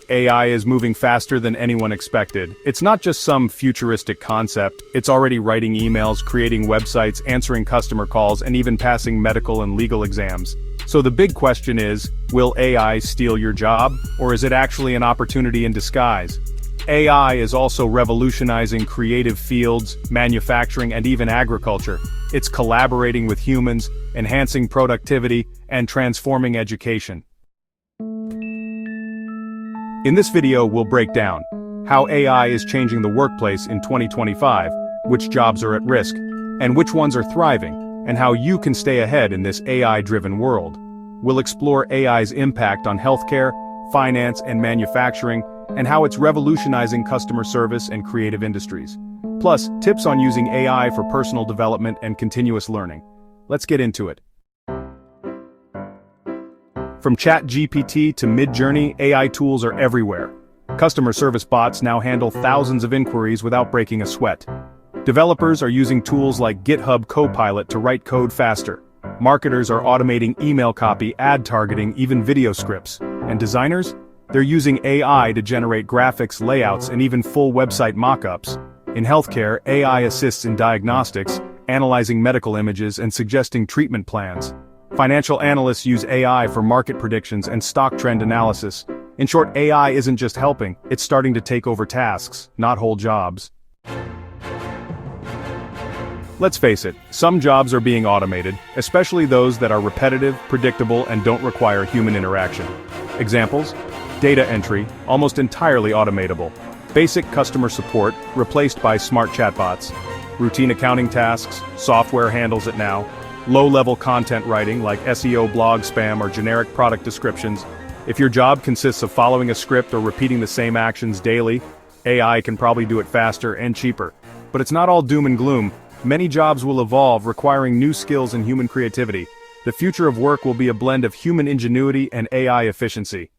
AI is moving faster than anyone expected. It's not just some futuristic concept, it's already writing emails, creating websites, answering customer calls, and even passing medical and legal exams. So the big question is, will AI steal your job, or is it actually an opportunity in disguise? AI is also revolutionizing creative fields, manufacturing, and even agriculture. It's collaborating with humans, enhancing productivity, and transforming education. In this video, we'll break down how AI is changing the workplace in 2025, which jobs are at risk, and which ones are thriving, and how you can stay ahead in this AI-driven world. We'll explore AI's impact on healthcare, finance, and manufacturing, and how it's revolutionizing customer service and creative industries. Plus, tips on using AI for personal development and continuous learning. Let's get into it. From ChatGPT to Midjourney, AI tools are everywhere. Customer service bots now handle thousands of inquiries without breaking a sweat. Developers are using tools like GitHub Copilot to write code faster. Marketers are automating email copy, ad targeting, even video scripts. And designers? They're using AI to generate graphics, layouts, and even full website mockups. In healthcare, AI assists in diagnostics, analyzing medical images, and suggesting treatment plans. Financial analysts use AI for market predictions and stock trend analysis. In short, AI isn't just helping, it's starting to take over tasks, not whole jobs. Let's face it, some jobs are being automated, especially those that are repetitive, predictable, and don't require human interaction. Examples? Data entry, almost entirely automatable. Basic customer support, replaced by smart chatbots. Routine accounting tasks, software handles it now. Low-level content writing like SEO, blog spam, or generic product descriptions. If your job consists of following a script or repeating the same actions daily, AI can probably do it faster and cheaper. But it's not all doom and gloom. Many jobs will evolve, requiring new skills and human creativity. The future of work will be a blend of human ingenuity and AI efficiency.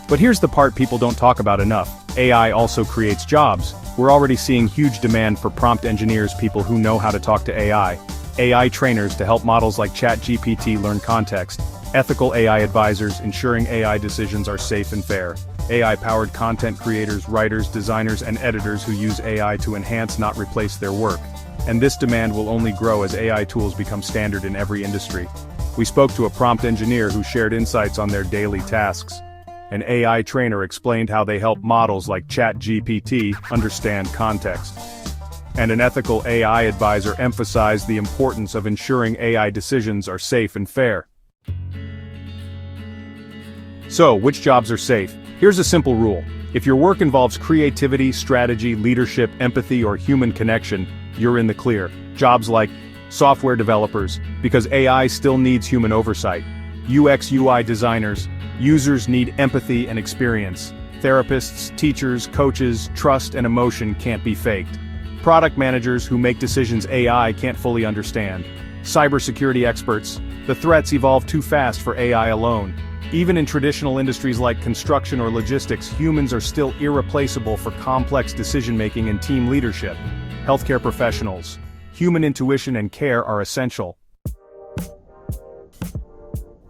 But here's the part people don't talk about enough. AI also creates jobs. We're already seeing huge demand for prompt engineers, people who know how to talk to AI. AI trainers to help models like ChatGPT learn context. Ethical AI advisors, ensuring AI decisions are safe and fair. AI-powered content creators, writers, designers, and editors who use AI to enhance, not replace their work. And this demand will only grow as AI tools become standard in every industry. We spoke to a prompt engineer who shared insights on their daily tasks. An AI trainer explained how they help models like ChatGPT understand context. And an ethical AI advisor emphasized the importance of ensuring AI decisions are safe and fair. So, which jobs are safe? Here's a simple rule. If your work involves creativity, strategy, leadership, empathy, or human connection, you're in the clear. Jobs like software developers, because AI still needs human oversight. UX/UI designers, users need empathy and experience. Therapists, teachers, coaches, trust and emotion can't be faked. Product managers who make decisions AI can't fully understand. Cybersecurity experts, the threats evolve too fast for AI alone. Even in traditional industries like construction or logistics, humans are still irreplaceable for complex decision-making and team leadership. Healthcare professionals, human intuition and care are essential.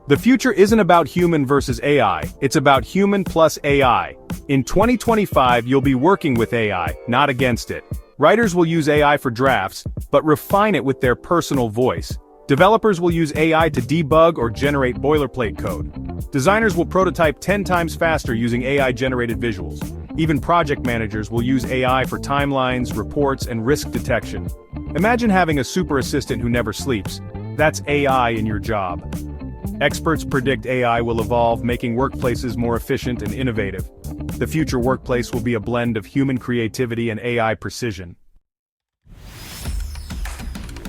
The future isn't about human versus AI, it's about human plus AI. In 2025, you'll be working with AI, not against it. Writers will use AI for drafts, but refine it with their personal voice. Developers will use AI to debug or generate boilerplate code. Designers will prototype 10 times faster using AI-generated visuals. Even project managers will use AI for timelines, reports, and risk detection. Imagine having a super assistant who never sleeps. That's AI in your job. Experts predict AI will evolve, making workplaces more efficient and innovative. The future workplace will be a blend of human creativity and AI precision.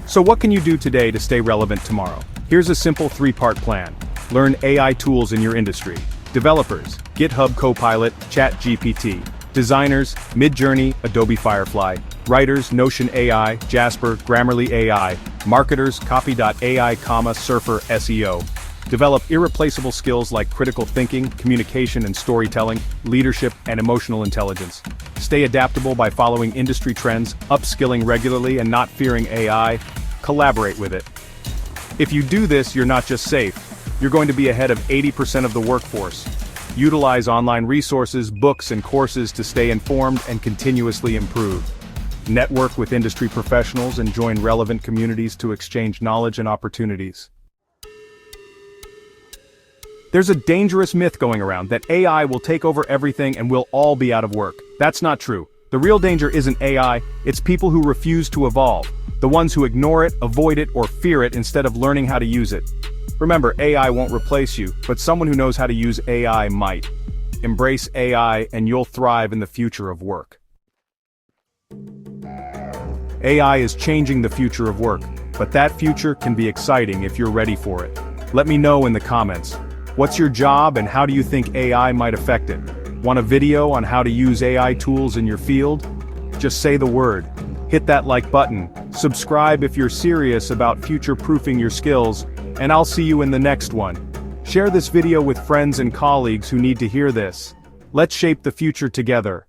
So what can you do today to stay relevant tomorrow? Here's a simple 3-part plan. Learn AI tools in your industry. Developers, GitHub Copilot, ChatGPT. Designers, Midjourney, Adobe Firefly. Writers, Notion AI, Jasper, Grammarly AI. Marketers, Copy.ai, Surfer, SEO. Develop irreplaceable skills like critical thinking, communication and storytelling, leadership, and emotional intelligence. Stay adaptable by following industry trends, upskilling regularly and not fearing AI. Collaborate with it. If you do this, you're not just safe, You're going to be ahead of 80% of the workforce. Utilize online resources, books, and courses to stay informed and continuously improve. Network with industry professionals and join relevant communities to exchange knowledge and opportunities. There's a dangerous myth going around that AI will take over everything and we'll all be out of work. That's not true. The real danger isn't AI, it's people who refuse to evolve. The ones who ignore it, avoid it, or fear it instead of learning how to use it. Remember, AI won't replace you, but someone who knows how to use AI might. Embrace AI and you'll thrive in the future of work. AI is changing the future of work, but that future can be exciting if you're ready for it. Let me know in the comments. What's your job and how do you think AI might affect it? Want a video on how to use AI tools in your field? Just say the word. Hit that like button, subscribe if you're serious about future-proofing your skills, and I'll see you in the next one. Share this video with friends and colleagues who need to hear this. Let's shape the future together.